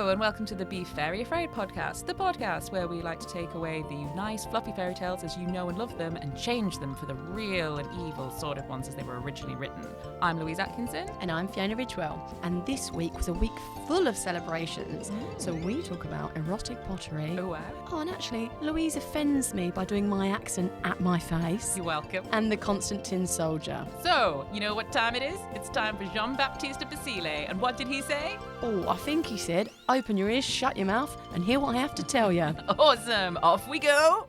Hello and welcome to the Be Fairy Afraid podcast, the podcast where we like to take away the nice fluffy fairy tales as you know and love them and change them for the real and evil sordid ones as they were originally written. I'm Louise Atkinson. And I'm Fiona Ridgewell. And this week was a week full of celebrations. So we talk about erotic pottery. Oh wow. Oh, and actually, Louise offends me by doing my accent at my face. You're welcome. And the constant tin soldier. So, you know what time it is? It's time for Jean-Baptiste Basile. And what did he say? Oh, I think he said, open your ears, shut your mouth, and hear what I have to tell you. Awesome. Off we go.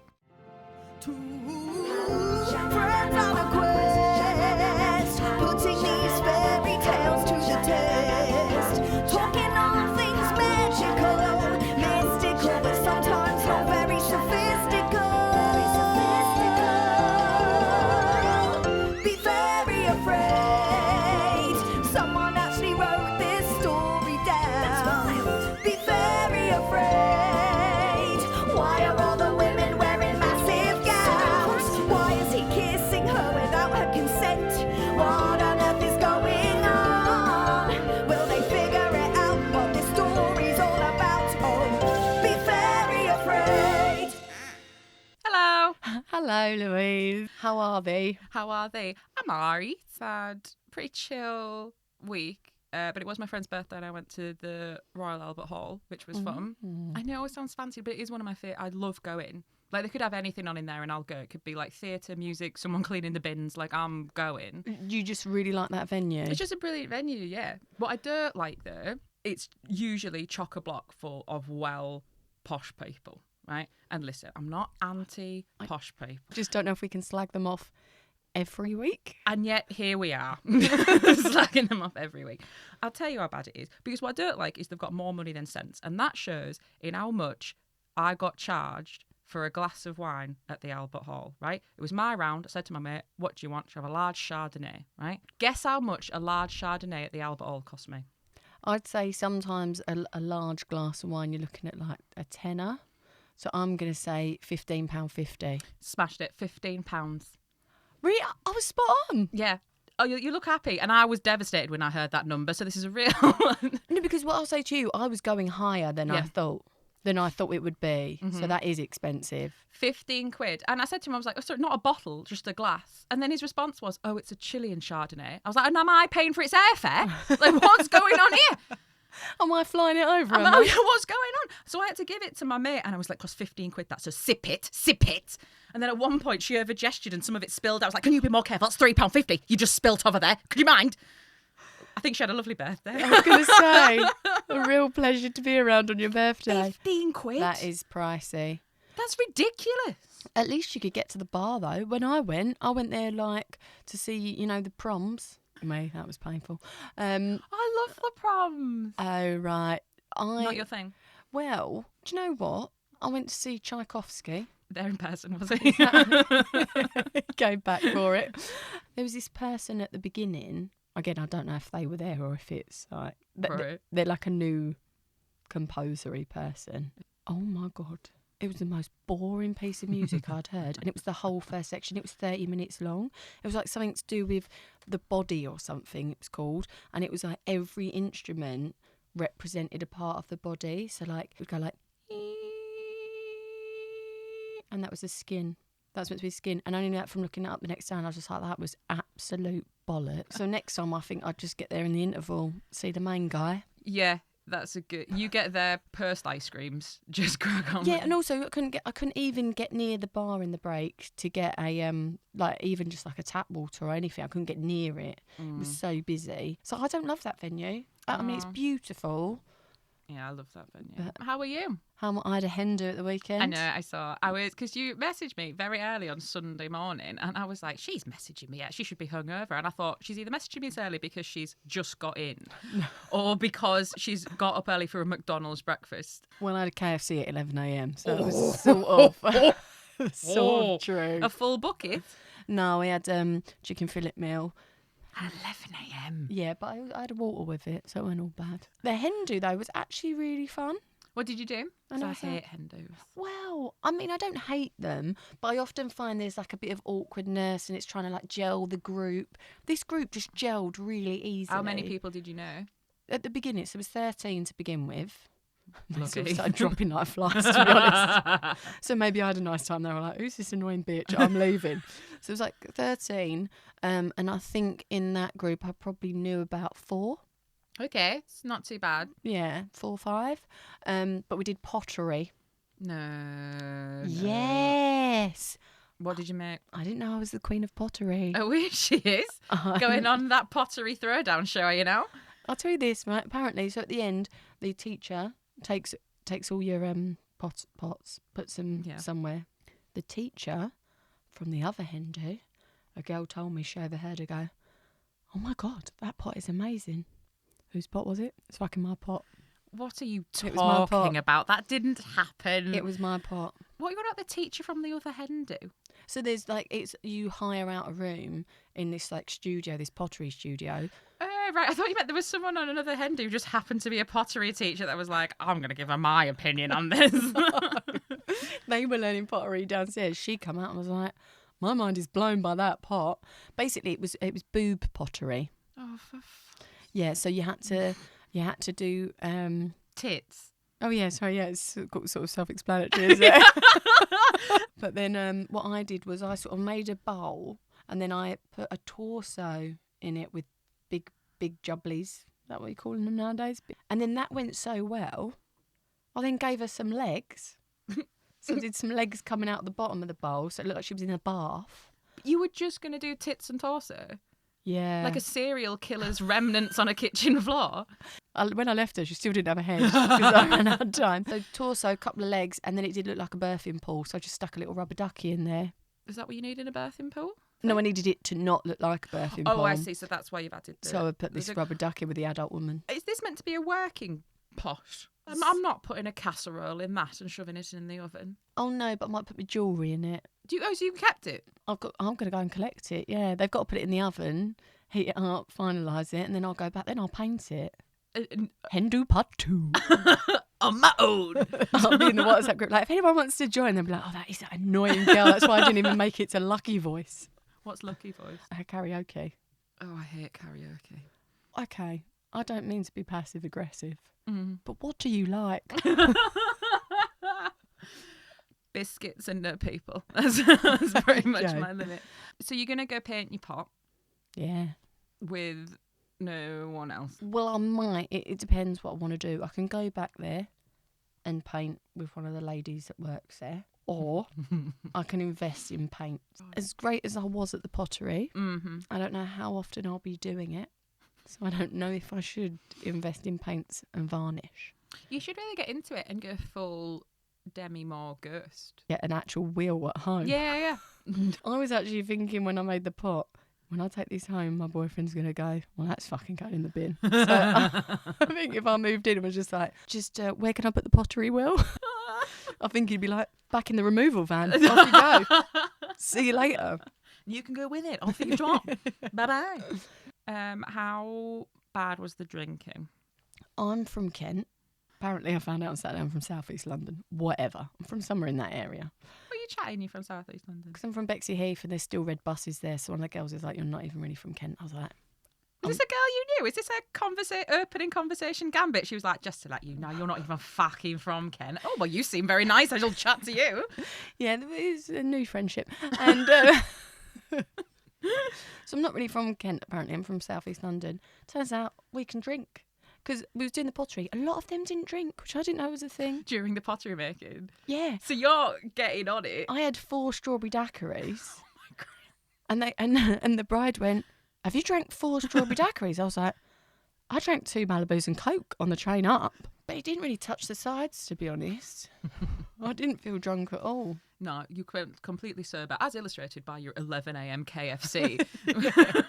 Friends on a quest, putting these fairy tales to the test, talking all things magical, mystical, but sometimes not very sophistical. Be very afraid, someone actually wrote this story down. That's wild. Be very afraid, why are all the women wearing massive gowns? Why is he kissing her without her consent? What on earth is going on? Will they figure it out what this story's all about? Oh, be very afraid. Hello. Hello, Louise. How are thee? How are they? I'm alright. Had pretty chill week. But it was my friend's birthday and I went to the Royal Albert Hall, which was fun. I know it sounds fancy, but it is one of my favourite. I love going. Like, they could have anything on in there and I'll go. It could be like theatre, music, someone cleaning the bins. Like, I'm going. You just really like that venue? It's just a brilliant venue, yeah. What I don't like, though, it's usually chock-a-block full of posh people, right? And listen, I'm not anti-posh people. Just don't know if we can slag them off every week. And yet, here we are, slagging them off every week. I'll tell you how bad it is. Because what I don't like is they've got more money than sense. And that shows in how much I got charged for a glass of wine at the Albert Hall, right? It was my round. I said to my mate, what do you want? Should I have a large Chardonnay, right? Guess how much a large Chardonnay at the Albert Hall cost me? I'd say sometimes a large glass of wine, you're looking at like a tenner. So I'm going to say £15.50. Smashed it, £15. Really? I was spot on. Yeah. Oh, you look happy. And I was devastated when I heard that number. So this is a real one. No, because what I'll say to you, I was going higher than I thought it would be. So that is expensive. 15 quid. And I said to him, I was like, oh, sorry, not a bottle, just a glass. And then his response was, oh, it's a Chilean Chardonnay. I was like, and am I paying for its airfare? Like, what's going on here? Am I flying it over? I'm like, oh, yeah, what's going on? So I had to give it to my mate and I was like, cost 15 quid that. So sip it. And then at one point she over gestured and some of it spilled. I was like, can you be more careful? That's £3.50. You just spilt over there. Could you mind? I think she had a lovely birthday. I was going to say, a real pleasure to be around on your birthday. 15 quid? That is pricey. That's ridiculous. At least you could get to the bar though. When I went there like to see, you know, the proms. Me, that was painful. I love the proms. Oh, right. Not your thing? Well, do you know what? I went to see Tchaikovsky. There in person, was he? Go back for it. There was this person at the beginning. Again, I don't know if they were there or if it's like... They're like a new composery person. Oh, my God. It was the most boring piece of music I'd heard. And it was the whole first section. It was 30 minutes long. It was like something to do with the body or something, it was called. And it was like every instrument represented a part of the body. So like, it would go like... And that was the skin. That was meant to be skin. And I only knew that from looking it up the next day. And I was just like, that was absolute bollocks. So next time I think I'd just get there in the interval, see the main guy. Yeah. That's a good. You get their pursed ice creams. Just crack on. Yeah, and also I couldn't even get near the bar in the break to get a like even just like a tap water or anything. I couldn't get near it. It was so busy. So I don't love that venue. I mean, it's beautiful. Yeah, I love that venue. How are you? I had a hen do at the weekend. I know, I saw. I was, because you messaged me very early on Sunday morning and I was like, she's messaging me. Yeah, she should be hungover. And I thought, she's either messaging me this early because she's just got in or because she's got up early for a McDonald's breakfast. Well, I had a KFC at 11 a.m, so it was sort of true. A full bucket? No, we had chicken fillet meal. At 11 a.m. Yeah, but I had a water with it, so it wasn't all bad. The hen do, though, was actually really fun. What did you do? I hate hen dos. Well, I mean, I don't hate them, but I often find there's like a bit of awkwardness and it's trying to like gel the group. This group just gelled really easily. How many people did you know? At the beginning, so it was 13 to begin with. They sort Lucky. of started dropping like flies, to be honest. So maybe I had a nice time. They were like, who's this annoying bitch? I'm leaving. So it was like 13. And I think in that group, I probably knew about 4. Okay, it's not too bad. Yeah, 4 or 5. But we did pottery. No. Yes. What did you make? I didn't know I was the queen of pottery. Oh, she is going on that pottery throwdown show, you know? I'll tell you this, right? Apparently, so at the end, the teacher takes all your pots, puts them somewhere. The teacher from the other Hindu, a girl told me she overheard her go, "Oh my God, that pot is amazing." Whose pot was it? It's fucking my pot. What are you It was my pot. talking about? That didn't happen. It was my pot. What are you on about the teacher from the other Hindu? So there's like, you hire out a room in this like studio, this pottery studio. Oh, right. I thought you meant there was someone on another Hindu who just happened to be a pottery teacher that was like, I'm going to give her my opinion on this. They were learning pottery downstairs. She come out and was like, my mind is blown by that pot. Basically, it was boob pottery. Oh, Yeah, so you had to do tits. Oh yeah, sorry, yeah, it's sort of self-explanatory, isn't it? But then what I did was I sort of made a bowl and then I put a torso in it with big jubblies. Is that what you call them nowadays? And then that went so well, I then gave her some legs. So I did some legs coming out the bottom of the bowl, so it looked like she was in a bath. You were just going to do tits and torso? Yeah. Like a serial killer's remnants on a kitchen floor? When I left her, she still didn't have a head because I ran out of time. So torso, couple of legs, and then it did look like a birthing pool, so I just stuck a little rubber ducky in there. Is that what you need in a birthing pool? No, I needed it to not look like a birthing pool. Oh, I see. So that's why you've added the... So I put this rubber ducky with the adult woman. Is this meant to be a working pot? I'm not putting a casserole in that and shoving it in the oven. Oh no, but I might put my jewellery in it. So you kept it? I'm going to go and collect it. Yeah, they've got to put it in the oven, heat it up, finalise it, and then I'll go back. Then I'll paint it. Hindu Part 2. On my own. I'll be in the WhatsApp group. Like, if anyone wants to join, they'll be like, "Oh, that is that annoying girl. That's why I didn't even make it to Lucky Voice." What's Lucky Voice? Karaoke. Oh, I hate karaoke. Okay, I don't mean to be passive aggressive, but what do you like? Biscuits and no people. That's pretty much my limit. So you're going to go paint your pot? Yeah. With no one else? Well, I might. It depends what I want to do. I can go back there and paint with one of the ladies that works there, or I can invest in paint. As great as I was at the pottery, I don't know how often I'll be doing it, so I don't know if I should invest in paints and varnish. You should really get into it and go full Demi Moore ghost. Get an actual wheel at home. Yeah. I was actually thinking when I made the pot, when I take this home, my boyfriend's going to go, well, that's fucking going in the bin. So I think if I moved in and was just like, where can I put the pottery wheel? I think he'd be like, back in the removal van. Off you go. See you later. You can go with it. Off you drop. Bye-bye. How bad was the drinking? I'm from Kent. Apparently I found out on Saturday I'm from South East London. Whatever. I'm from somewhere in that area. What are you chatting? You're from South East London? Because I'm from Bexley Heath and there's still red buses there. So one of the girls is like, you're not even really from Kent. I was like... Is this a girl you knew? Is this a opening conversation gambit? She was like, just to let you know, you're not even fucking from Kent. Oh, well, you seem very nice. I shall chat to you. Yeah, it's a new friendship. And so I'm not really from Kent, apparently. I'm from South East London. Turns out we can drink. Because we was doing the pottery. A lot of them didn't drink, which I didn't know was a thing. During the pottery making? Yeah. So you're getting on it. I had 4 strawberry daiquiris. Oh, my God. And the bride went, have you drank 4 strawberry daiquiris? I was like, I drank 2 Malibus and Coke on the train up. But it didn't really touch the sides, to be honest. I didn't feel drunk at all. No, you went completely sober, as illustrated by your 11 a.m. KFC,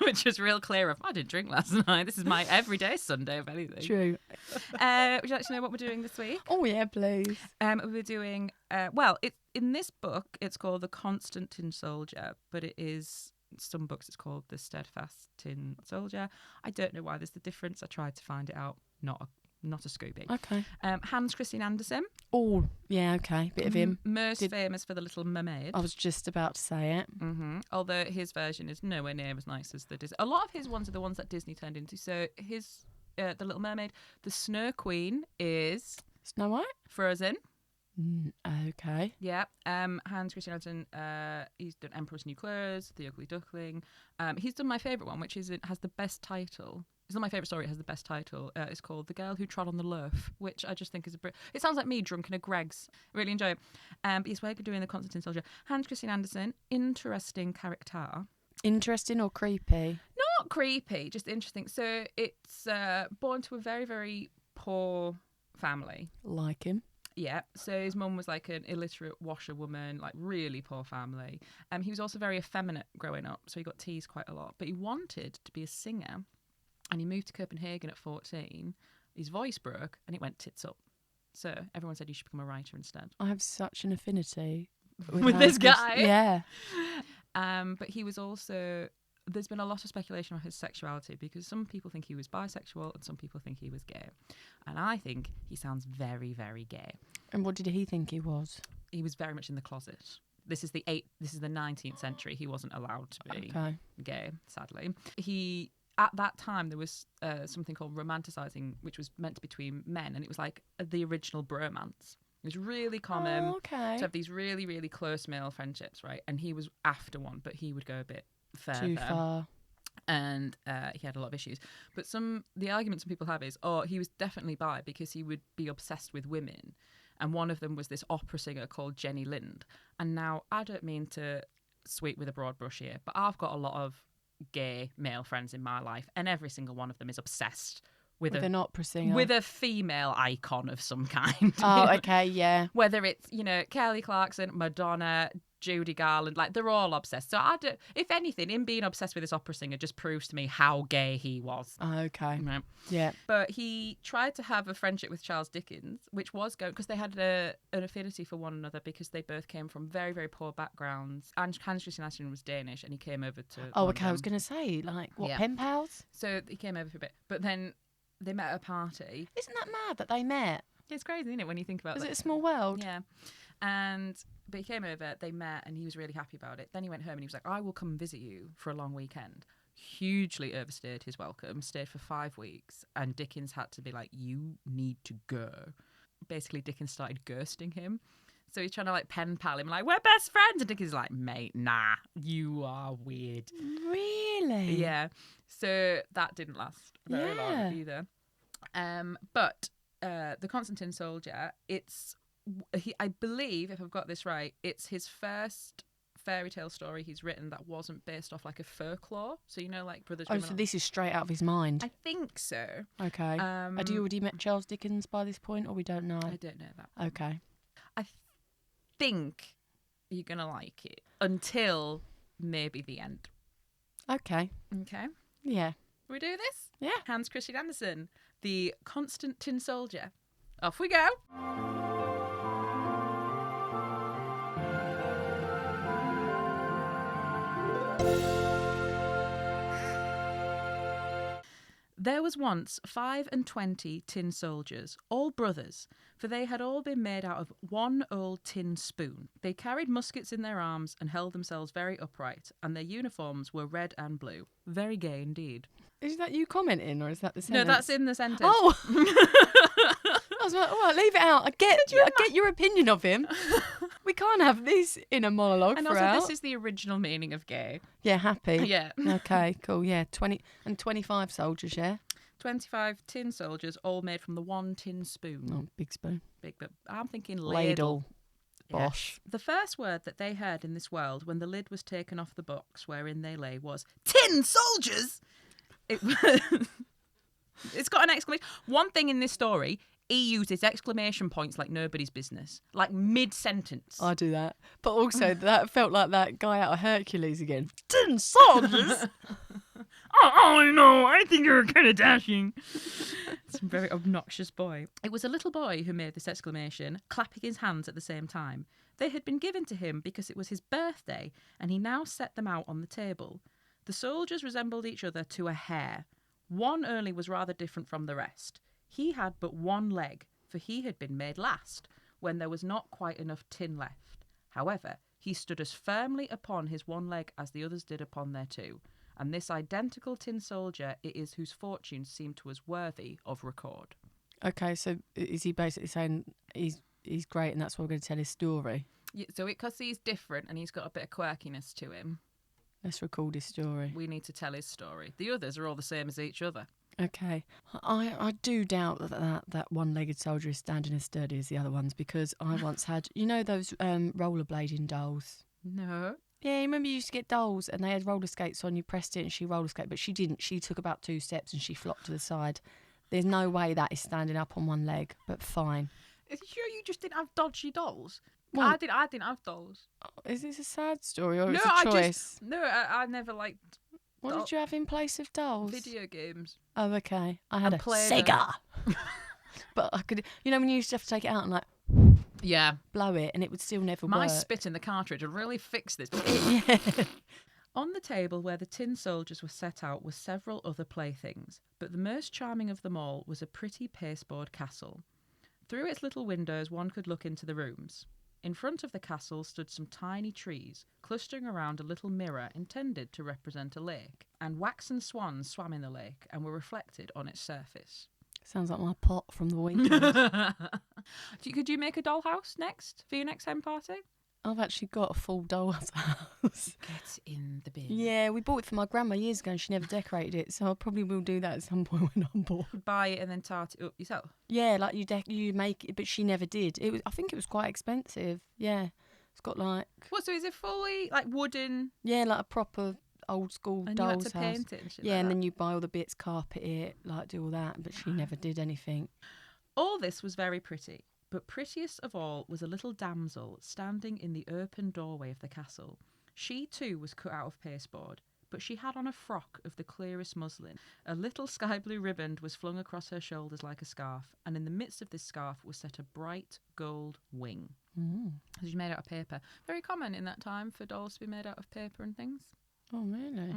which was real clear of, I didn't drink last night. This is my everyday Sunday, if anything. True. Would you like to know what we're doing this week? Oh, yeah, please. We're doing, in this book, it's called The Constant Tin Soldier, but it is... some books it's called The Steadfast Tin Soldier. I don't know why there's the difference. I tried to find it out. Not a Scooby. Okay. Hans Christian Andersen. Oh, yeah, okay. Bit of him. Most famous for The Little Mermaid. I was just about to say it. Mm-hmm. Although his version is nowhere near as nice as the Disney. A lot of his ones are the ones that Disney turned into. So his The Little Mermaid, the Snow Queen is... Snow White? Frozen. Okay. Yeah. Hans Christian Andersen, he's done Emperor's New Clothes, The Ugly Duckling. He's done my favourite one, which is it has the best title. It's not my favourite story, it has the best title. It's called The Girl Who Trod on the Loaf, which I just think is it sounds like me drunk in a Greg's. Really enjoy it. But he's working doing The Constant Tin Soldier. Hans Christian Andersen, interesting character. Interesting or creepy? Not creepy, just interesting. So it's born to a very, very poor family. Like him. Yeah, so his mum was like an illiterate washerwoman, like really poor family. He was also very effeminate growing up, so he got teased quite a lot. But he wanted to be a singer, and he moved to Copenhagen at 14. His voice broke, and it went tits up. So everyone said you should become a writer instead. I have such an affinity With this guy? Yeah. But he was also... There's been a lot of speculation on his sexuality because some people think he was bisexual and some people think he was gay. And I think he sounds very, very gay. And what did he think he was? He was very much in the closet. This is the 19th century. He wasn't allowed to be gay, sadly. At that time, there was something called romanticising, which was meant to be between men, and it was like the original bromance. It was really common to have these really, really close male friendships, right? And he was after one, but he would go a bit further. Too far. And he had a lot of issues. But the argument some people have is, he was definitely bi because he would be obsessed with women. And one of them was this opera singer called Jenny Lind. And now, I don't mean to sweep with a broad brush here, but I've got a lot of gay male friends in my life, and every single one of them is obsessed with an opera singer. With a female icon of some kind. Oh, okay, yeah. Whether it's, Kelly Clarkson, Madonna, Judy Garland, like they're all obsessed. So if anything, him being obsessed with this opera singer just proves to me how gay he was. Okay. Right. Yeah. But he tried to have a friendship with Charles Dickens, which was going because they had an affinity for one another because they both came from very, very poor backgrounds. And Hans Christian Andersen was Danish, and he came over to. Oh, London. okay. I was going to say, pen pals? So he came over for a bit, but then they met at a party. Isn't that mad that they met? It's crazy, isn't it, when you think about it? Is it a small world? Yeah. But he came over, they met, and he was really happy about it. Then he went home and he was like, I will come visit you for a long weekend. Hugely overstayed his welcome, stayed for 5 weeks, and Dickens had to be like, you need to go. Basically, Dickens started ghosting him. So he's trying to pen pal him, like, we're best friends. And Dickens is like, mate, nah, you are weird. Really? Yeah. So that didn't last very long either. But The Constant Tin Soldier, I believe, if I've got this right, it's his first fairy tale story he's written that wasn't based off a folklore. So Brothers Grimm. Oh, so this is straight out of his mind. I think so. Okay. Had you already met Charles Dickens by this point, or we don't know? I don't know that. Okay. I think you're gonna like it until maybe the end. Okay. Okay. Yeah. We do this? Yeah. Hans Christian Andersen, The Constant Tin Soldier. Off we go. There was once 25 tin soldiers, all brothers, for they had all been made out of one old tin spoon. They carried muskets in their arms and held themselves very upright, and their uniforms were red and blue. Very gay indeed. Is that you commenting, or is that the sentence? No, that's in the sentence. Oh! I was like, all right, leave it out. I get your opinion of him. We can't have this in a monologue and throughout. Also, this is the original meaning of gay. Yeah, happy. Yeah. Okay, cool. Yeah, 25 soldiers, yeah? 25 tin soldiers, all made from the one tin spoon. Oh, big spoon. Big, but I'm thinking ladle. Bosh. The first word that they heard in this world when the lid was taken off the box wherein they lay was tin soldiers. It's got an exclamation. One thing in this story, he uses exclamation points like nobody's business, like mid-sentence. I do that. But also, that felt like that guy out of Hercules again. Tin soldiers! Oh, no, I think you're kind of dashing. It's a very obnoxious boy. It was a little boy who made this exclamation, clapping his hands at the same time. They had been given to him because it was his birthday, and he now set them out on the table. The soldiers resembled each other to a hair. One only was rather different from the rest. He had but one leg, for he had been made last, when there was not quite enough tin left. However, he stood as firmly upon his one leg as the others did upon their two. And this identical tin soldier it is whose fortunes seem to us worthy of record. Okay, so is he basically saying he's great and that's why we're going to tell his story? Yeah, so because he's different and he's got a bit of quirkiness to him, Let's record his story. we need to tell his story. The others are all the same as each other. Okay. I do doubt that one-legged soldier is standing as sturdy as the other ones, because I once had, you know those rollerblading dolls? No. Yeah, you remember you used to get dolls and they had roller skates on, you pressed it and she roller skated, but she didn't. She took about 2 steps and she flopped to the side. There's no way that is standing up on one leg, but fine. Are you sure you just didn't have dodgy dolls? Well, I didn't have dolls. is this a sad story or No, is it a choice? I never liked What did you have in place of dolls? video games. Oh, okay. I had And a Play-Doh. Sega. But I could, you know, when you used to have to take it out and like Yeah. blow it and it would still never My work. spit in the cartridge would really fix this. Yeah. On the table where the tin soldiers were set out were several other playthings, but the most charming of them all was a pretty pasteboard castle. Through its little windows one could look into the rooms. In front of the castle stood some tiny trees, clustering around a little mirror intended to represent a lake, and waxen swans swam in the lake and were reflected on its surface. Sounds like my pot from the weekend. Could you make a dollhouse next for your next hen party? I've actually got a full doll's house. Get in the bin. Yeah, we bought it for my grandma years ago and she never decorated it, so I probably will do that at some point when I'm bored. Buy it and then tart it up yourself. Yeah, like you make it, but she never did. I think it was quite expensive. Yeah, it's got like What? So is it fully like wooden? like a proper old school And you had doll's to house. paint it and shit Yeah, like and that? then you buy all the bits, carpet it, like do all that, but she never did anything. All this was very pretty, but prettiest of all was a little damsel standing in the open doorway of the castle. She too was cut out of pasteboard, but she had on a frock of the clearest muslin. A little sky blue riband was flung across her shoulders like a scarf, and in the midst of this scarf was set a bright gold wing. She was made out of paper. Very common in that time for dolls to be made out of paper and things. Oh, really?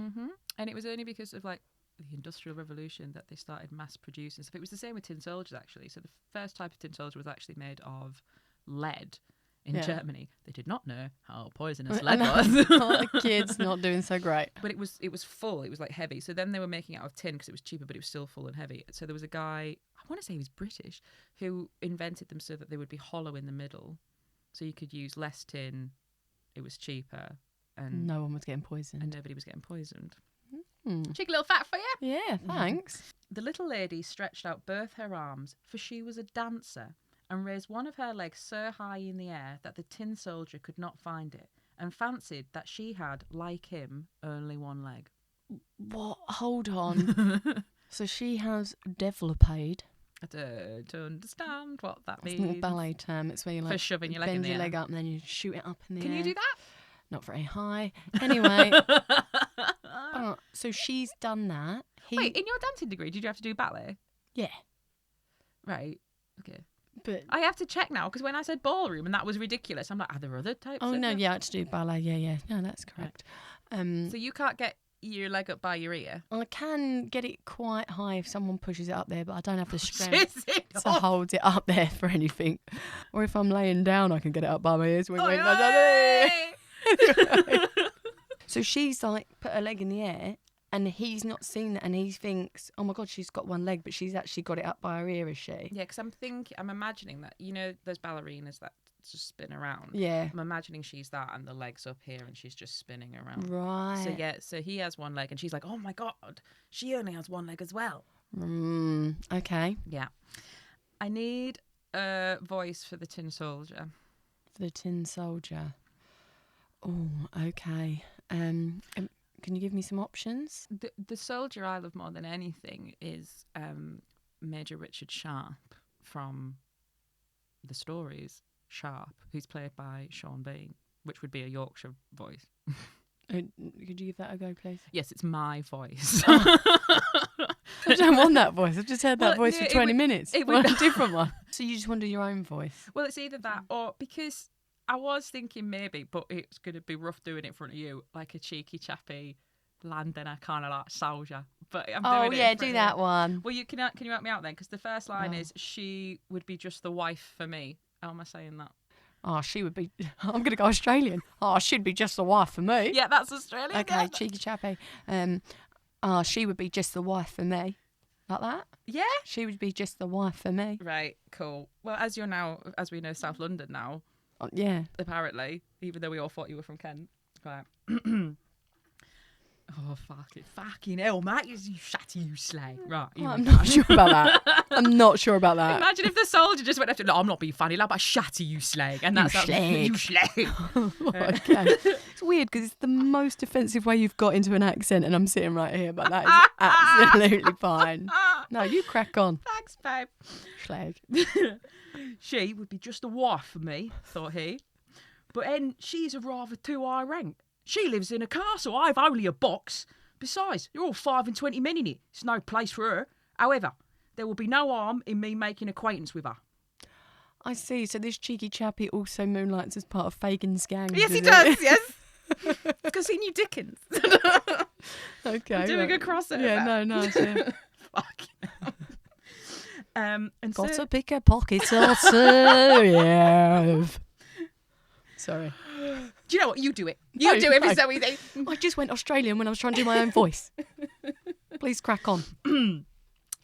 And it was only because of like the Industrial Revolution that they started mass producing stuff. It was the same with tin soldiers actually. So the first type of tin soldier was actually made of lead in Germany. They did not know how poisonous lead was. The kids not doing so great. But it was full. It was like heavy. So then they were making it out of tin because it was cheaper, but it was still full and heavy. So there was a guy, I want to say he was British, who invented them so that they would be hollow in the middle. So you could use less tin. It was cheaper, and No one was getting poisoned. and nobody was getting poisoned. Cheeky little fact for you. Yeah, thanks. The little lady stretched out both her arms, for she was a dancer, and raised one of her legs so high in the air that the tin soldier could not find it, and fancied that she had, like him, only one leg. What? Hold on. So she has developed. I don't understand what that It's not a means. ballet term. It's where you For like shoving your leg in bend the your air. leg up and then you shoot it up in the air. Can you do that? Not very high. Anyway, so she's done that. Wait, in your dancing degree, did you have to do ballet? Yeah, Right. Okay. but I have to check now because when I said ballroom and that was ridiculous, I'm like, are there other types? oh of no, it? yeah, I had to do ballet. Yeah. No, that's correct. So you can't get your leg up by your ear. I can get it quite high if someone pushes it up there, but I don't have the strength Is it? to hold it up there for anything. Or if I'm laying down, I can get it up by my ears. Wink, wink. Oi! So she's like put her leg in the air and he's not seen that and he thinks, oh my God, she's got one leg, but she's actually got it up by her ear, is she? Yeah, because I'm imagining that, you know, those ballerinas that just spin around. Yeah. I'm imagining she's that and the leg's up here and she's just spinning around. Right. So yeah, so he has one leg and she's like, oh my God, she only has one leg as well. Okay. Yeah. I need a voice for the tin soldier. The Tin Soldier. Oh, okay. Can you give me some options? The soldier I love more than anything is Major Richard Sharp from the stories Sharp, who's played by Sean Bean, which would be a Yorkshire voice. Could you give that a go, please? Yes, it's my voice. I don't want that voice. I've just heard that Well, voice no, for 20 minutes. it Want would- a different one. So you just want to do your own voice? Well, it's either that or because I was thinking maybe, but it's going to be rough doing it in front of you, like a cheeky chappy Londoner kind of like soldier. But I'm Oh, doing it yeah, in front do of that you. one. Well, can you help me out then? Because the first line Oh. is, she would be just the wife for me. How am I saying that? Oh, she would be... I'm going to go Australian. Oh, she'd be just the wife for me. Yeah, that's Australian. Okay, cheeky chappy. She would be just the wife for me. Like that? Yeah. She would be just the wife for me. Right, cool. Well, as we know, South London now, Yeah. apparently, even though we all thought you were from Kent. Right. Oh, fucking hell, mate. You shatty, you slag. Right. I'm not sure about that. I'm not sure about that. Imagine if the soldier just went after, no, I'm not being funny, lad, but shatty, you slag. And that's You slag. Okay. It's weird because it's the most offensive way you've got into an accent, and I'm sitting right here, but that is absolutely fine. No, you crack on. Thanks, babe. Schlag. She would be just a wife for me, thought he. But then she's a rather too high rank. She lives in a castle. I've only a box. Besides, you're all 5 and 20 men in it. It's no place for her. However, there will be no harm in me making acquaintance with her. I see. So this cheeky chappie also moonlights as part of Fagin's gang. Yes, he does. Yes. Because he knew Dickens. Okay. Doing a crossover. Yeah, no, nice. Yeah. Fuck. And Got so, to pick a pocket or two. Yeah. Sorry. do you know what? You do it. You do it. It's so easy. I just went Australian when I was trying to do my own voice. Please crack on.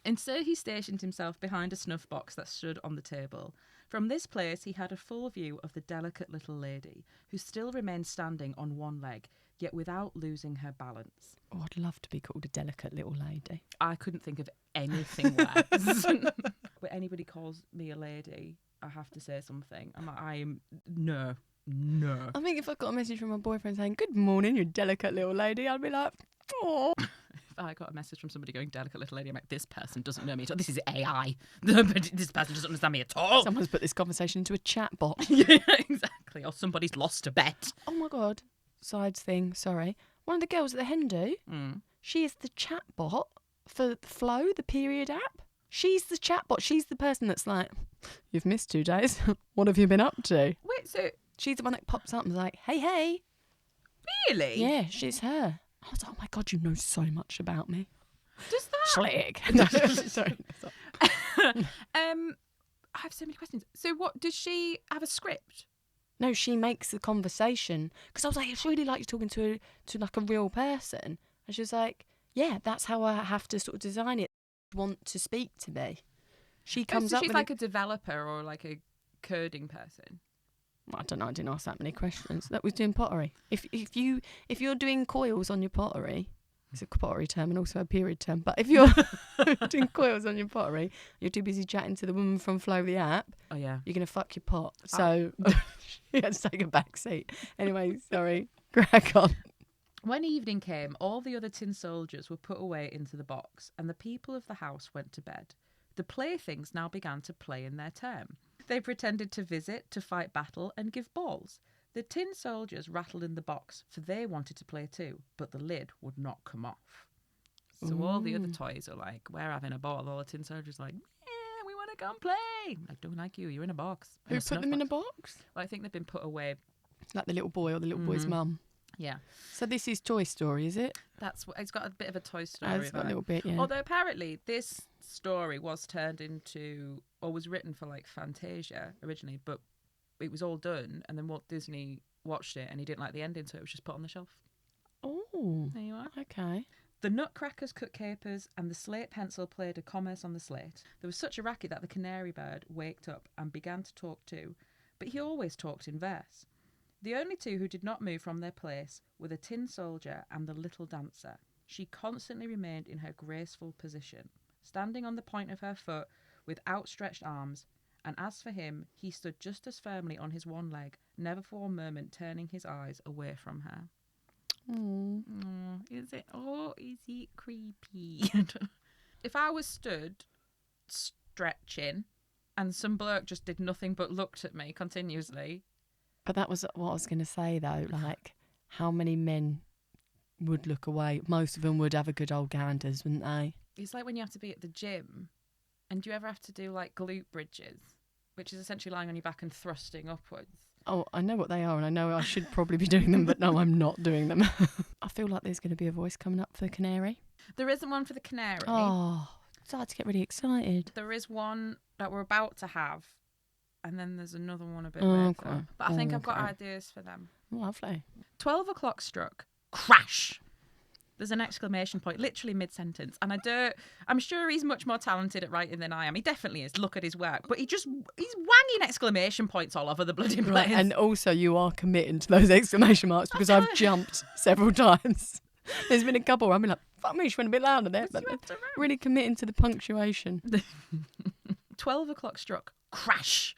And so he stationed himself behind a snuff box that stood on the table. From this place he had a full view of the delicate little lady, who still remained standing on one leg, yet without losing her balance. Oh, I'd love to be called a delicate little lady. I couldn't think of anything worse. When anybody calls me a lady, I have to say something. I'm like, no. I think if I got a message from my boyfriend saying, "Good morning, you delicate little lady," I'd be like, "Oh." If I got a message from somebody going, delicate little lady, I'm like, this person doesn't know me at all. This is AI. This person doesn't understand me at all. Someone's put this conversation into a chat bot. Yeah, exactly. Or somebody's lost a bet. Oh my God. Side thing, sorry. One of the girls at the Hindu, she is the chat bot for Flow, the period app. She's the chat bot. She's the person that's like, "You've missed 2 days. What have you been up to?" Wait, so... She's the one that pops up and is like, "Hey." Really? Yeah, she's her. I was like, "Oh my God, you know so much about me." Does that... Slick. Sorry. I have so many questions. So what, does she have a script? No, she makes the conversation. Because I was like, "It's really like you're talking to like a real person." And she was like, "Yeah, that's how I have to sort of design it. Want to speak to me." She comes up she's with like a developer or like a coding person. I don't know. I didn't ask that many questions. That was doing pottery. If you're doing coils on your pottery, it's a pottery term and also a period term. But if you're doing coils on your pottery, you're too busy chatting to the woman from Flow the app. Oh yeah. You're gonna fuck your pot. So you had to take a back seat. Anyway, sorry. Crack on. When evening came, all the other tin soldiers were put away into the box, and the people of the house went to bed. The playthings now began to play in their turn. They pretended to visit, to fight battle, and give balls. The tin soldiers rattled in the box, for they wanted to play too, but the lid would not come off. So all the other toys are like, "We're having a ball." All the tin soldiers are like, "Yeah, we want to come play." I don't like you. You're in a box. Who put them in a box? Well, I think they've been put away. Like the little boy or the little boy's mum. Yeah. So this is Toy Story, is it? That's what it's got a bit of a Toy Story. It's got a little bit, yeah. Although apparently this story was turned into, or was written for like Fantasia originally, but it was all done, and then Walt Disney watched it and he didn't like the ending, so it was just put on the shelf. Oh, There you are. okay. The nutcrackers cut capers and the slate pencil played a commerce on the slate. There was such a racket that the canary bird waked up and began to talk too, but he always talked in verse. The only two who did not move from their place were the tin soldier and the little dancer. She constantly remained in her graceful position, standing on the point of her foot with outstretched arms, and as for him, he stood just as firmly on his one leg, never for a moment turning his eyes away from her. Is it creepy? If I was stood stretching and some bloke just did nothing but looked at me continuously. But that was what I was going to say, though. Like, how many men would look away? Most of them would have a good old ganders, wouldn't they? It's like when you have to be at the gym, and do you ever have to do like glute bridges, which is essentially lying on your back and thrusting upwards? Oh, I know what they are, and I know I should probably be doing them, but no, I'm not doing them. I feel like there's going to be a voice coming up for the canary. There isn't one for the canary. Oh, I started to get really excited. There is one that we're about to have, and then there's another one a bit Oh, later. okay. But I think Oh, I've got okay. ideas for them. Lovely. 12 o'clock struck. Crash! There's an exclamation point, literally mid-sentence. And I'm sure he's much more talented at writing than I am. He definitely is. Look at his work. But he's wanging exclamation points all over the bloody place. Right, and also you are committing to those exclamation marks because I've jumped several times. There's been a couple where I've been like, fuck me, she went a bit louder there. But really committing to the punctuation. 12 o'clock struck. Crash!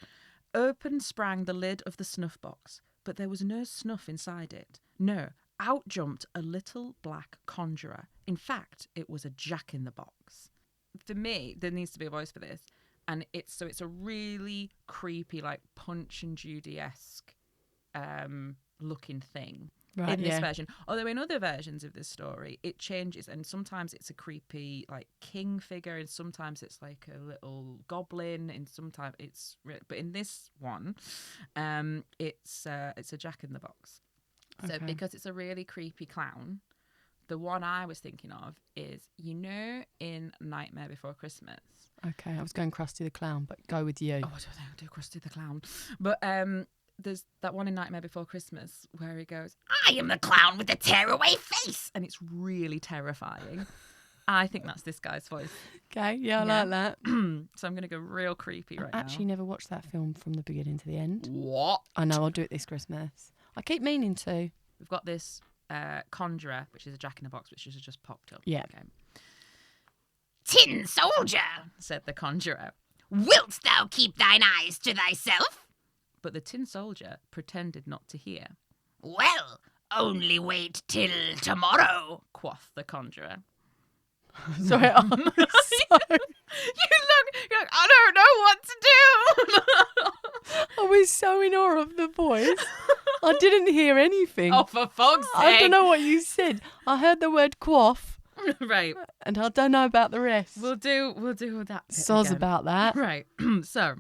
Open sprang the lid of the snuff box, but there was no snuff inside it. No. Out jumped a little black conjurer. In fact, it was a jack-in-the-box. For me, there needs to be a voice for this. And it's a really creepy, like Punch and Judy-esque looking thing in this version. Although in other versions of this story, it changes, and sometimes it's a creepy like king figure, and sometimes it's like a little goblin, and sometimes but in this one, it's a jack-in-the-box. So because it's a really creepy clown, the one I was thinking of is, in Nightmare Before Christmas. Okay, I was going Krusty the Clown, but go with you. Oh, I don't think I'll do Krusty the Clown. But there's that one in Nightmare Before Christmas where he goes, I am the clown with the tearaway face. And it's really terrifying. I think that's this guy's voice. Okay, yeah, I like that. So I'm going to go real creepy right now. I actually never watched that film from the beginning to the end. What? I know, I'll do it this Christmas. I keep meaning to. We've got this conjurer, which is a jack-in-the-box, which has just popped up. Yeah. Okay. Tin Soldier, said the conjurer, wilt thou keep thine eyes to thyself? But the Tin Soldier pretended not to hear. Well, only wait till tomorrow, quoth the conjurer. Sorry, you're like, I don't know what to do. I was so in awe of the voice. I didn't hear anything. Oh, for fuck's sake. I don't know what you said. I heard the word quaff. Right. And I don't know about the rest. We'll do that. Soz again. about that. Right. So.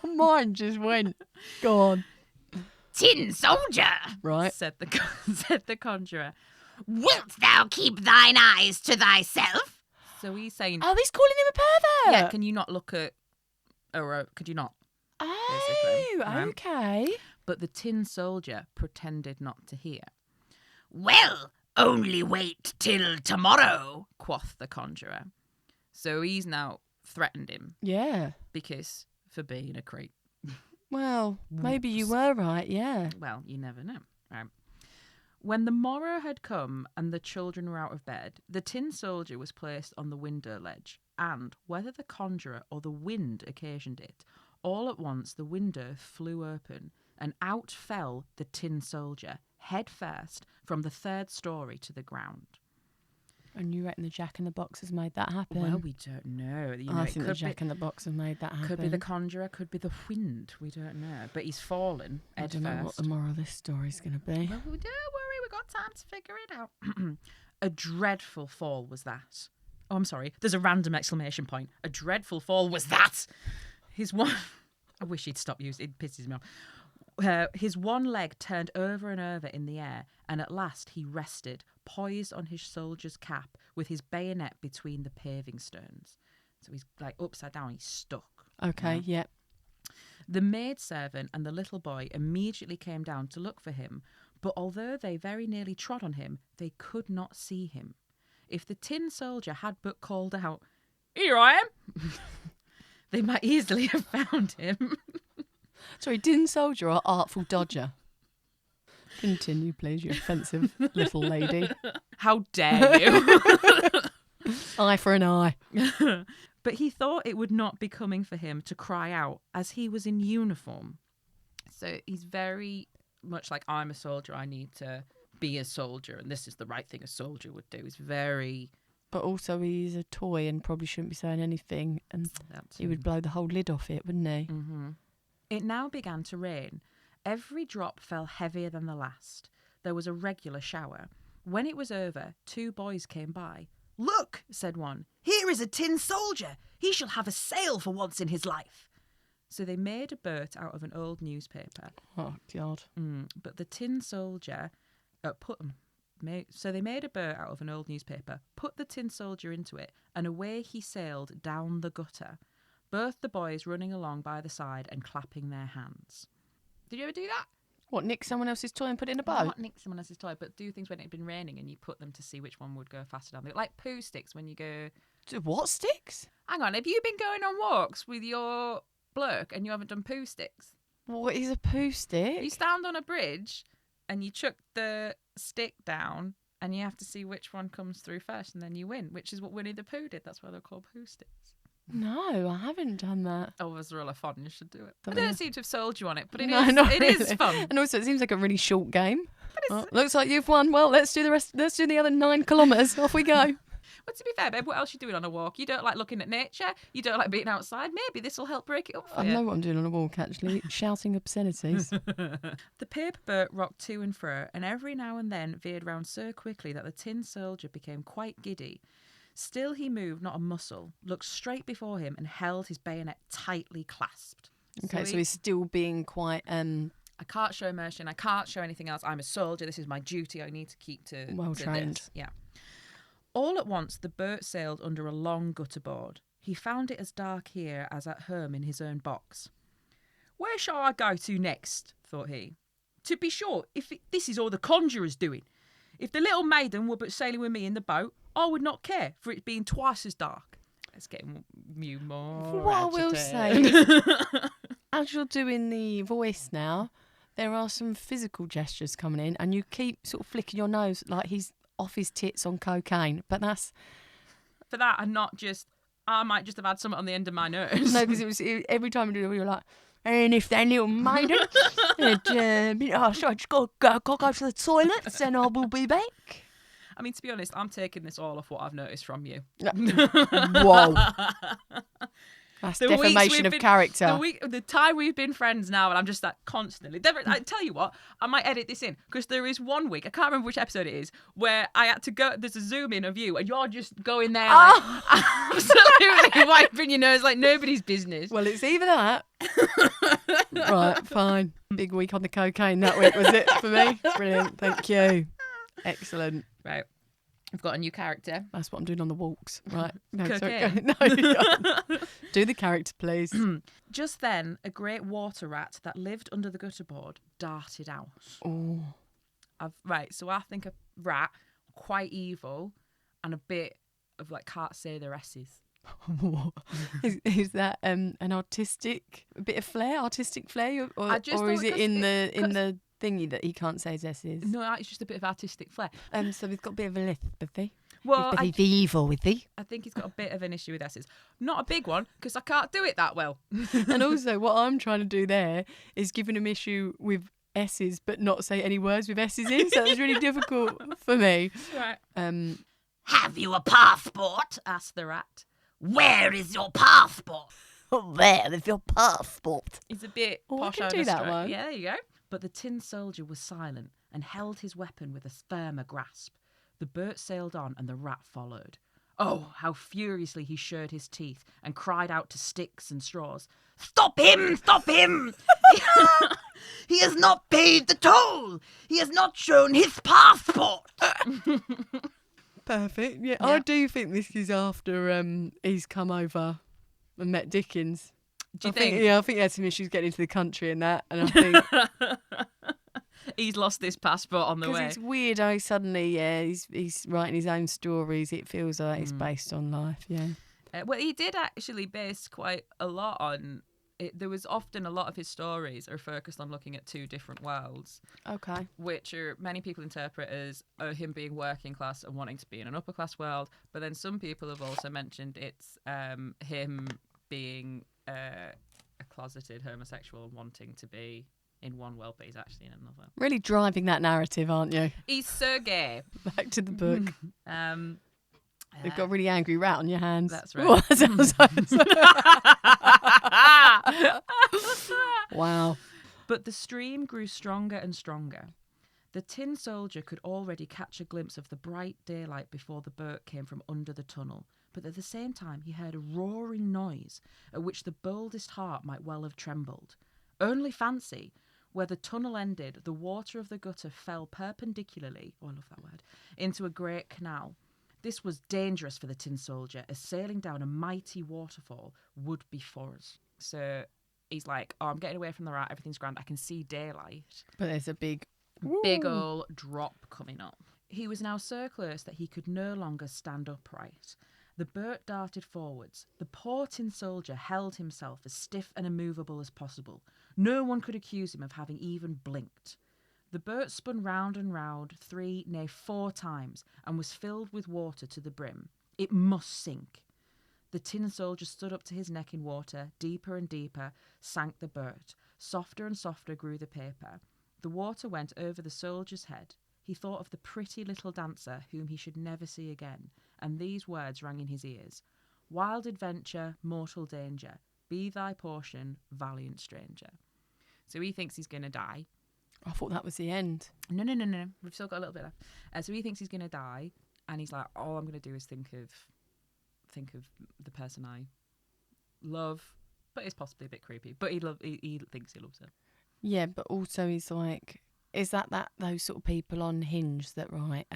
Mine just went. Go on. Tin Soldier, Right. said the conjurer. wilt thou keep thine eyes to thyself? So he's saying, Oh, he's calling him a pervert. yeah, can you not look at, or could you not? Oh, Right. okay. But the Tin Soldier pretended not to hear. Well, only wait till tomorrow. Quoth the conjurer. So he's now threatened him Yeah. because for being a creep. Well, maybe you were right, yeah. Well, you never know. Right. When the morrow had come and the children were out of bed, the Tin Soldier was placed on the window ledge, and, whether the conjurer or the wind occasioned it, all at once the window flew open, and out fell the Tin Soldier, head first, from the 3rd story to the ground. And you reckon the Jack-in-the-Box has made that happen? Well, we don't know. I think the Jack-in-the-Box has made that happen. Could be the conjurer, could be the wind. We don't know. But he's fallen I head don't know what first. the moral of this story's going to be. Well, don't worry, we've got time to figure it out. A dreadful fall was that. Oh, I'm sorry. There's a random exclamation point. A dreadful fall was that. His one... I wish he'd stop using it. It pisses me off. His one leg turned over and over in the air, and at last he rested, poised on his soldier's cap, with his bayonet between the paving stones. So he's like upside down, he's stuck. Okay, Yeah. yep. The maidservant and the little boy immediately came down to look for him, but although they very nearly trod on him, they could not see him. If the Tin Soldier had but called out, "Here I am," they might easily have found him. Sorry, Tin Soldier or Artful Dodger? Continue, please, you offensive little lady. How dare you? Eye for an eye. But he thought it would not be coming for him to cry out, as he was in uniform. So he's very much like, I'm a soldier, I need to be a soldier, and this is the right thing a soldier would do. He's very... But also he's a toy and probably shouldn't be saying anything, and he would blow the whole lid off it, wouldn't he? Mm-hmm. It now began to rain. Every drop fell heavier than the last. There was a regular shower. When it was over, 2 boys came by. "Look," said one, "here is a Tin Soldier. He shall have a sail for once in his life." So they made a boat out of an old newspaper. Oh, God. But the Tin Soldier So they made a boat out of an old newspaper, put the Tin Soldier into it, and away he sailed down the gutter. Both the boys running along by the side and clapping their hands. Did you ever do that? What, nick someone else's toy and put it in a boat? Not nick someone else's toy, but do things when it had been raining and you put them to see which one would go faster down the... Like poo sticks when you go... What sticks? Hang on, have you been going on walks with your bloke and you haven't done poo sticks? What is a poo stick? You stand on a bridge and you chuck the stick down and you have to see which one comes through first and then you win, which is what Winnie the Pooh did. That's why they're called poo sticks. No, I haven't done that. Oh, as a rule of fun, you should do it. I Oh, don't yeah. seem to have sold you on it, but it No, is. not It really. is fun. And also, it seems like a really short game. Looks like you've won. Well, let's do the rest. Let's do the other 9 kilometres. Off we go. But to be fair, babe, what else are you doing on a walk? You don't like looking at nature. You don't like being outside. Maybe this will help break it up for I you. know what I'm doing on a walk, actually. Shouting obscenities. The paper boat rocked to and fro, and every now and then veered round so quickly that the tin soldier became quite giddy. Still he moved not a muscle, looked straight before him, and held his bayonet tightly clasped. Okay, so he's still being quite... I can't show emotion. I can't show anything else. I'm a soldier. This is my duty. I need to keep to Well-trained. this. Yeah. All at once, the boat sailed under a long gutter board. He found it as dark here as at home in his own box. Where shall I go to next? Thought he. To be sure, this is all the conjurer's doing. If the little maiden were but sailing with me in the boat, I would not care for it being twice as dark. It's getting you more. What I will agitated. say, as you're doing the voice now, there are some physical gestures coming in, and you keep sort of flicking your nose like he's off his tits on cocaine. But that's For that, and not just, I might just have had something on the end of my nose. no, because every time you do it, you're like, and if that little maiden, so I just go to the toilets, and I will be back. I mean, to be honest, I'm taking this all off what I've noticed from you. Whoa. That's The weeks defamation we've of been- character. The time we've been friends now, and I'm just like constantly. I tell you what, I might edit this in because there is one week, I can't remember which episode it is, where I had to go. There's a zoom in of you, and you're just going there, like, absolutely wiping your nose like nobody's business. Well, it's either that. Right, fine. Big week on the cocaine that week, was it, for me? Brilliant, thank you. Excellent. Right, I've got a new character. That's what I'm doing on the walks. Right. No, sorry, Cocaine. go. No, you can't. Do the character, please. Just then, a great water rat that lived under the gutterboard darted out. Oh. Right, so I think a rat, quite evil, and a bit of like can't say their S's. Is that an artistic, a bit of flair, artistic flair, or I just is thought it in because the thingy that he can't say his S's? No, it's just a bit of artistic flair. So we've got a bit of a lithopathy. Well, He's the evil with thee. I think he's got a bit of an issue with S's. Not a big one, because I can't do it that well. And also, what I'm trying to do there is giving him issue with S's, but not say any words with S's in. So it's really difficult for me. Right. Have you a passport? Asked the rat. Where is your passport? Where is your passport? He's a bit Oh, I posh can on do the that strut. one. Yeah, there you go. But the tin soldier was silent and held his weapon with a firmer grasp. The boat sailed on and the rat followed. Oh, how furiously he showed his teeth and cried out to sticks and straws. Stop him! Stop him! He has not paid the toll! He has not shown his passport! Perfect. Yeah, I do think this is after he's come over and met Dickens. Do you I think? think? Yeah, I think he had some issues getting into the country and that. And I think He's lost his passport on the because way. it's weird how suddenly, he's writing his own stories. It feels like it's based on life. Yeah. Well, he did actually base quite a lot on it. There was often a lot of his stories are focused on looking at two different worlds, Okay. which are many people interpret as him being working class and wanting to be in an upper class world. But then some people have also mentioned it's him being a closeted homosexual and wanting to be in one world, but he's actually in another. Really driving that narrative, aren't you? He's so gay. Back to the book. You've got a really angry rat on your hands. That's right. Oh, that sounds wow. But the stream grew stronger and stronger. The tin soldier could already catch a glimpse of the bright daylight before the boat came from under the tunnel. But at the same time, he heard a roaring noise at which the boldest heart might well have trembled. Only fancy, where the tunnel ended, the water of the gutter fell perpendicularly, oh, I love that word, into a great canal. This was dangerous for the tin soldier, as sailing down a mighty waterfall would be for us. So He's like, oh, I'm getting away from the rat. Everything's grand. I can see daylight. But there's a big Old drop coming up. He was now so close that he could no longer stand upright. The boat darted forwards. The poor tin soldier held himself as stiff and immovable as possible. No one could accuse him of having even blinked. The boat spun round and round 3, nay 4 times, and was filled with water to the brim. It must sink. The tin soldier stood up to his neck in water. Deeper and deeper sank the boat. Softer and softer grew the paper. The water went over the soldier's head. He thought of the pretty little dancer whom he should never see again, and these words rang in his ears. Wild adventure, mortal danger, be thy portion, valiant stranger. So he thinks he's going to die. I thought that was the end. No. We've still got a little bit left. So he thinks he's going to die, and he's like, all I'm going to do is think of the person I love, but it's possibly a bit creepy. But he thinks he loves her. Yeah, but also he's like, is that those sort of people on Hinge that write,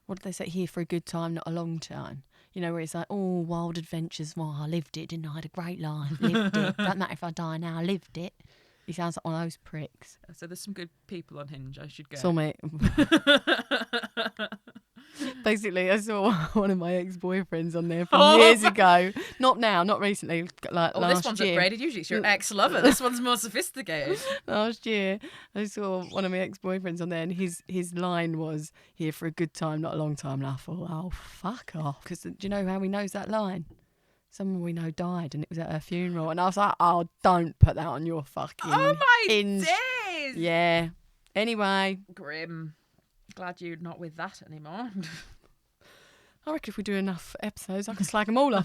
what do they say, here for a good time, not a long time? You know, where it's like, oh, wild adventures, well, I lived it, didn't I? I had a great life, lived it. Don't matter if I die now, I lived it. He sounds like one of those pricks. So there's some good people on Hinge, I should go. So, mate. Basically, I saw one of my ex-boyfriends on there from years ago. Not now, not recently, like last year. This one's upgraded. Usually it's your ex-lover. This one's more sophisticated. Last year, I saw one of my ex-boyfriends on there, and his line was, here for a good time, not a long time. And I thought, oh, fuck off. Because do you know how he knows that line? Someone we know died, and it was at her funeral. And I was like, oh, don't put that on your fucking Hinge. Days! Yeah. Anyway. Grim. Glad you're not with that anymore. I reckon if we do enough episodes, I can slag them all off.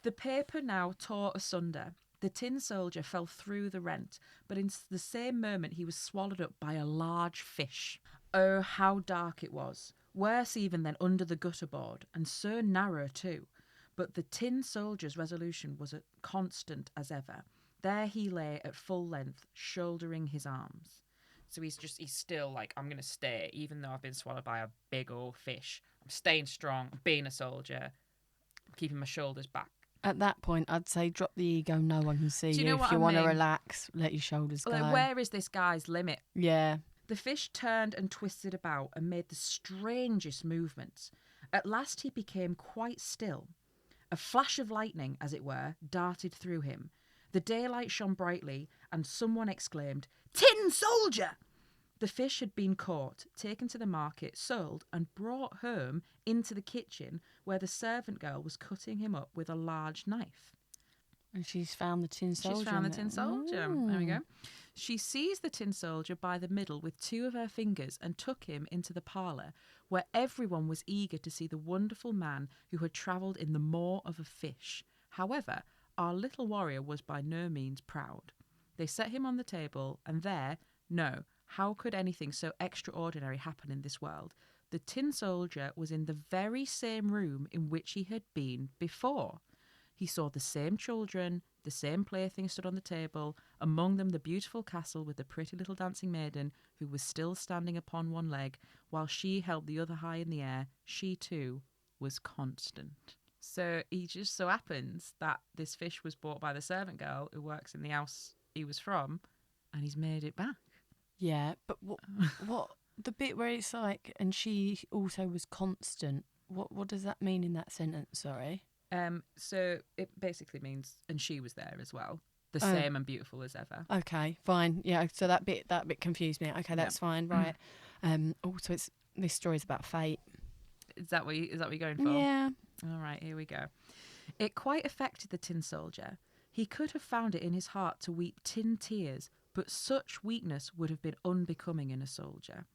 The paper now tore asunder. The tin soldier fell through the rent, but in the same moment he was swallowed up by a large fish. Oh, how dark it was. Worse even than under the gutter board, and so narrow too. But the tin soldier's resolution was as constant as ever. There he lay at full length, shouldering his arms. So he's still like, I'm going to stay, even though I've been swallowed by a big old fish. I'm staying strong, I'm being a soldier, I'm keeping my shoulders back. At that point, I'd say drop the ego, no one can see you. If you want to relax, let your shoulders go. Like, where is this guy's limit? Yeah. The fish turned and twisted about and made the strangest movements. At last he became quite still. A flash of lightning, as it were, darted through him. The daylight shone brightly, and someone exclaimed, "Tin soldier!" The fish had been caught, taken to the market, sold, and brought home into the kitchen, where the servant girl was cutting him up with a large knife. And she's found the tin soldier. She's found the tin soldier. There we go. She seized the tin soldier by the middle with 2 of her fingers and took him into the parlour, where everyone was eager to see the wonderful man who had travelled in the maw of a fish. However, our little warrior was by no means proud. They set him on the table, and there, no, how could anything so extraordinary happen in this world? The tin soldier was in the very same room in which he had been before. He saw the same children, the same playthings stood on the table, among them the beautiful castle with the pretty little dancing maiden who was still standing upon one leg, while she held the other high in the air. She too was constant. So it just so happens that this fish was bought by the servant girl who works in the house he was from, and he's made it back. Yeah, but what the bit where it's like, and she also was constant, what does that mean in that sentence, sorry? So it basically means, and she was there as well, the same and beautiful as ever. Okay, fine. Yeah, so that bit confused me. Okay, that's fine, right. Also, this story's about fate. Is that what you're going for? Yeah. All right, here we go. It quite affected the tin soldier. He could have found it in his heart to weep tin tears, but such weakness would have been unbecoming in a soldier.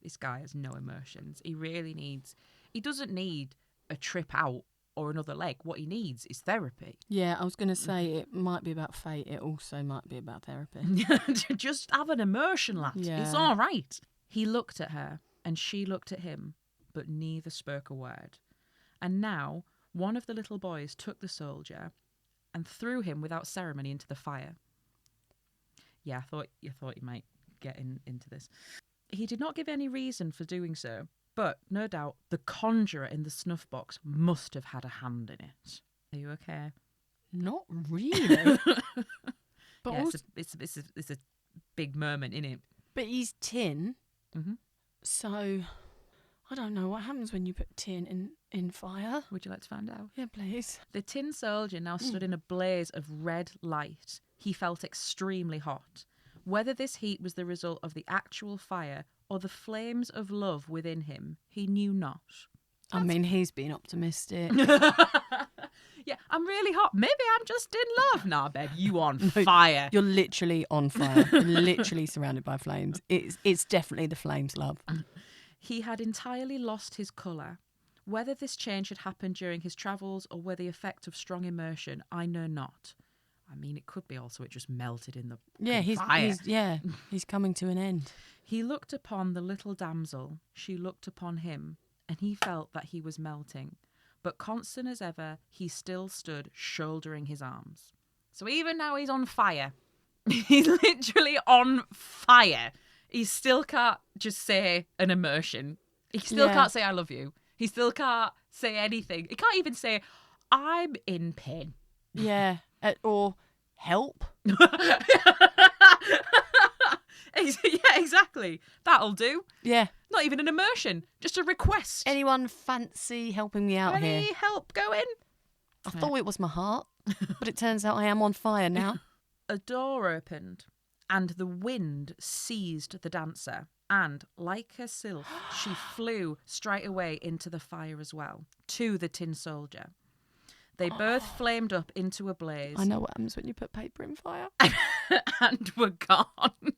This guy has no emotions. He doesn't need a trip out or another leg. What he needs is therapy. Yeah, I was going to say it might be about fate. It also might be about therapy. Just have an emotion, lad. Yeah. It's all right. He looked at her and she looked at him, but neither spoke a word. And now one of the little boys took the soldier and threw him without ceremony into the fire. Yeah, you thought you might get into this. He did not give any reason for doing so, but no doubt the conjurer in the snuff box must have had a hand in it. Are you okay? Not really. But Yeah, also, it's a big moment, isn't it? but he's tin, Mm-hmm. so I don't know what happens when you put tin in fire. Would you like to find out? Yeah, please. The tin soldier now stood in a blaze of red light. He felt extremely hot. Whether this heat was the result of the actual fire or the flames of love within him, he knew not. I mean, he's been optimistic. Yeah, I'm really hot. Maybe I'm just in love. Nah, babe, you on fire. You're literally on fire. You're literally surrounded by flames. It's definitely the flames, love. He had entirely lost his colour. Whether this change had happened during his travels or were the effect of strong immersion, I know not. I mean, it could be also it just melted in the fire. He's coming to an end. He looked upon the little damsel. She looked upon him, and he felt that he was melting. But constant as ever, he still stood shouldering his arms. So even now he's on fire. He's literally on fire. He still can't just say an emotion. He still can't say I love you. He still can't say anything. He can't even say, I'm in pain. Yeah. Or help. Yeah, exactly. That'll do. Yeah. Not even an emotion, just a request. Anyone fancy helping me out here? Any help going? I thought it was my heart, but it turns out I am on fire now. A door opened, and the wind seized the dancer, and, like a sylph, she flew straight away into the fire as well, to the tin soldier. They both flamed up into a blaze. I know what happens when you put paper in fire. And were gone.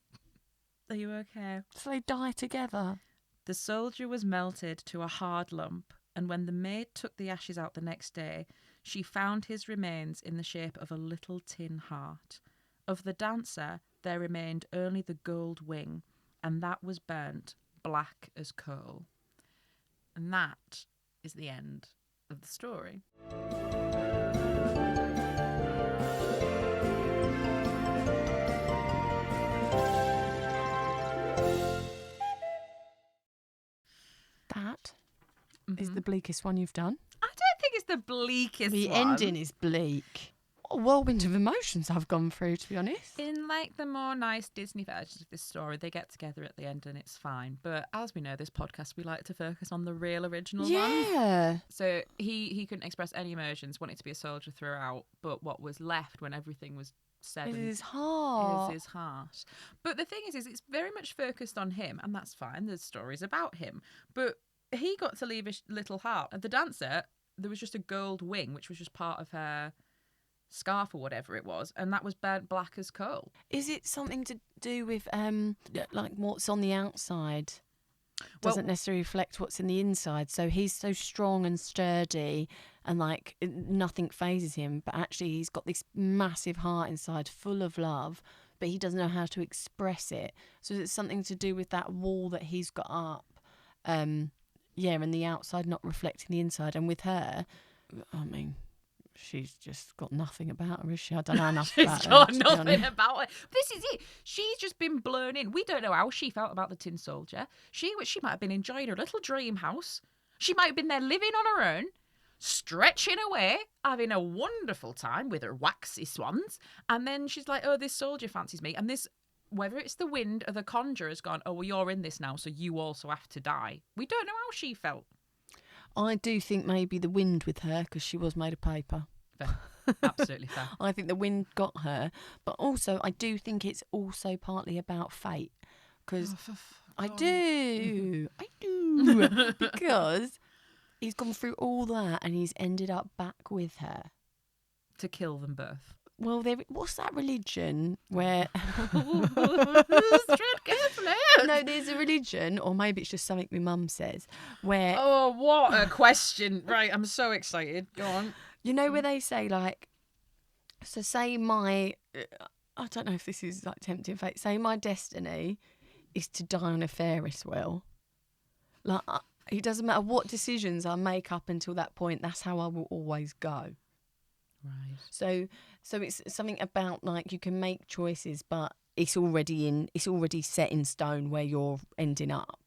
Are you okay? So they die together. The soldier was melted to a hard lump, and when the maid took the ashes out the next day, she found his remains in the shape of a little tin heart. Of the dancer, there remained only the gold wing, and that was burnt black as coal. And that is the end of the story. That is the bleakest one you've done. I don't think it's the bleakest The one. ending is bleak. What a whirlwind of emotions I've gone through, to be honest. In like the more nice Disney versions of this story, they get together at the end and it's fine. But as we know, this podcast, we like to focus on the real original one. Yeah. So he couldn't express any emotions, wanted to be a soldier throughout, but what was left when everything was said It and is hard. is his heart. But the thing is it's very much focused on him, and that's fine. The story's about him. But he got to leave his little heart. And the dancer, there was just a gold wing, which was just part of her scarf or whatever it was, and that was burnt black as coal. Is it something to do with like what's on the outside doesn't necessarily reflect what's in the inside? So he's so strong and sturdy and like nothing phases him, but actually he's got this massive heart inside full of love, but he doesn't know how to express it. So it's something to do with that wall that he's got up, and the outside not reflecting the inside. And with her, I mean, she's just got nothing about her, is she? I don't know enough about her. She's got nothing about her. This is it. She's just been blown in. We don't know how she felt about the tin soldier. She might have been enjoying her little dream house. She might have been there living on her own, stretching away, having a wonderful time with her waxy swans. And then she's like, oh, this soldier fancies me. And this, whether it's the wind or the conjurer, has gone, oh, well, you're in this now, so you also have to die. We don't know how she felt. I do think maybe the wind with her, because she was made of paper. Fair. Absolutely fair. I think the wind got her, but also I do think it's also partly about fate, because I do, because he's gone through all that and he's ended up back with her To kill them both. Well, what's that religion where... Tread carefully. No, there's a religion, or maybe it's just something my mum says, where... Oh, what a question. Right, I'm so excited. Go on. You know where they say, like... So say my... I don't know if this is like tempting fate. Say my destiny is to die on a Ferris wheel. Like, it doesn't matter what decisions I make up until that point, that's how I will always go. Right. So it's something about like you can make choices, but it's already set in stone where you're ending up.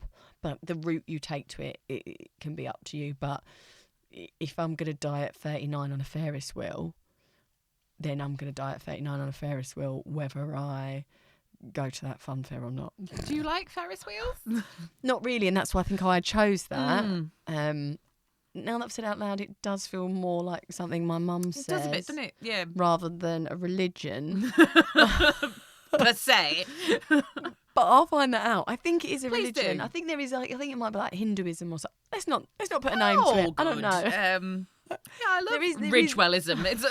But the route you take to it can be up to you. But if I'm going to die at 39 on a Ferris wheel, then I'm going to die at 39 on a Ferris wheel, whether I go to that fun fair or not. Do you like Ferris wheels? Not really, and that's why I think I chose that. Now that I've said it out loud, it does feel more like something my mum says. It does a bit, doesn't it? Yeah. Rather than a religion. Per se. But I'll find that out. I think it is a Please religion. do. I think there is. I think it might be like Hinduism or something. Let's not put a name to it. I don't know. Yeah, I love There is- Ridgewellism. It's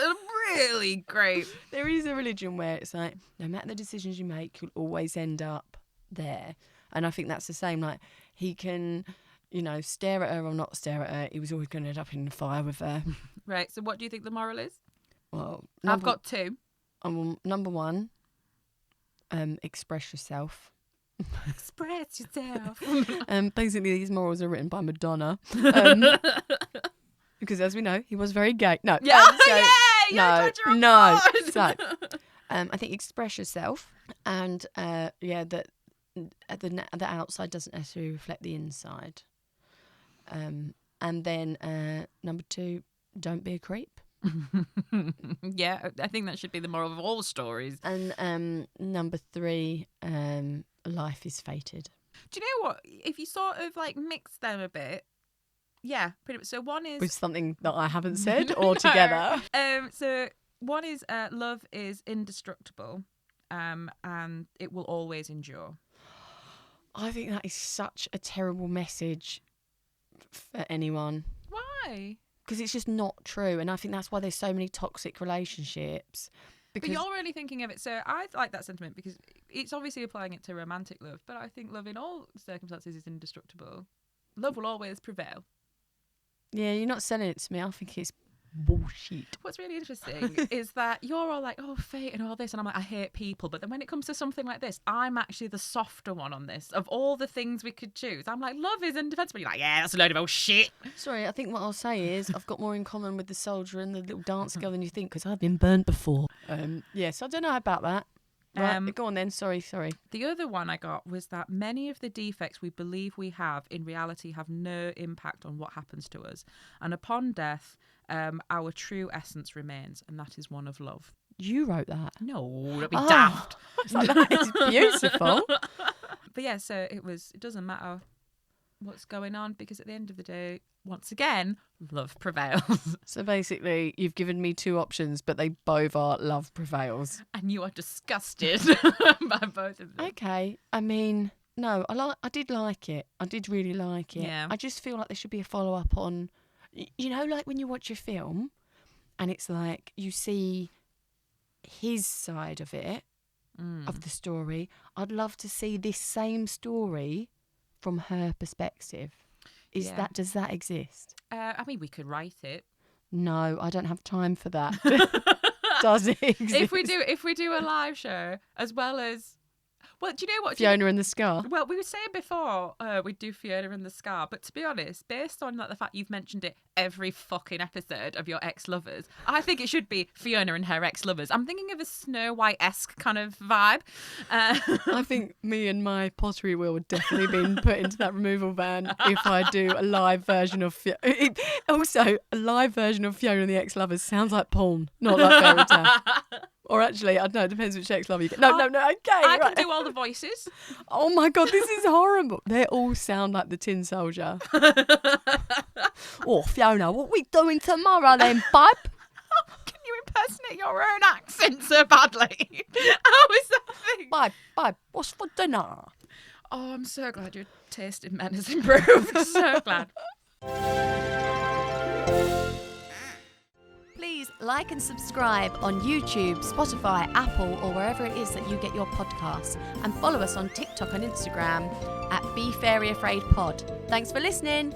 really great. There is a religion where it's like no matter the decisions you make, you'll always end up there. And I think that's the same. Like he can, stare at her or not stare at her. He was always going to end up in the fire with her. Right. So, what do you think the moral is? Well, I've got two. Number one. Express yourself. Express yourself. Basically, these morals are written by Madonna. Because as we know, he was very gay. No. Yeah. No. So, I think express yourself, and that the outside doesn't necessarily reflect the inside. And then number two, don't be a creep. Yeah, I think that should be the moral of all stories. And number three, life is fated. Do you know what? If you sort of like mix them a bit, yeah, pretty much. So one is With something that I haven't said altogether. So one is love is indestructible, and it will always endure. I think that is such a terrible message for anyone. Why? Because it's just not true. And I think that's why there's so many toxic relationships. But you're really thinking of it. So I like that sentiment because it's obviously applying it to romantic love. But I think love in all circumstances is indestructible. Love will always prevail. Yeah, you're not selling it to me. I think it's bullshit. What's really interesting is that you're all like, oh, fate and all this. And I'm like, I hate people. But then when it comes to something like this, I'm actually the softer one on this. Of all the things we could choose, I'm like, love is indefensible. You're like, yeah, that's a load of old shit. Sorry, I think what I'll say is I've got more in common with the soldier and the little dancer girl than you think because I've been burnt before. Yes, I don't know about that. Right, go on then. Sorry. The other one I got was that many of the defects we believe we have in reality have no impact on what happens to us. And upon death, our true essence remains, and that is one of love. You wrote that? No, don't be daft. That is beautiful. But yeah, so it doesn't matter what's going on because at the end of the day, once again, love prevails. So basically, you've given me two options, but they both are love prevails. And you are disgusted by both of them. Okay, I mean, no, I did like it. I did really like it. Yeah. I just feel like there should be a follow-up on, like when you watch a film and it's like you see his side of it, of the story. I'd love to see this same story from her perspective. Does that exist? I mean, we could write it. No, I don't have time for that. Does it exist? If we do a live show as well as, well, do you know what? Fiona and the Scar. Well, we were saying before we'd do Fiona and the Scar, but to be honest, based on the fact you've mentioned it every fucking episode of your ex-lovers, I think it should be Fiona and her ex-lovers. I'm thinking of a Snow White-esque kind of vibe. I think me and my pottery wheel would definitely been put into that removal van if I do a live version of also, a live version of Fiona and the ex-lovers sounds like porn, not like fairy tale. Or actually, I don't know, it depends which ex-lover you get. No, okay. I can do all the voices. Oh my God, this is horrible. They all sound like the Tin Soldier. Oh, Fiona, what we doing tomorrow then, bub? Can you impersonate your own accent so badly? How is that thing? Bub, what's for dinner? Oh, I'm so glad your taste in men has improved. So glad. Please like and subscribe on YouTube, Spotify, Apple, or wherever it is that you get your podcasts. And follow us on TikTok and Instagram at BeFairyAfraidPod. Thanks for listening.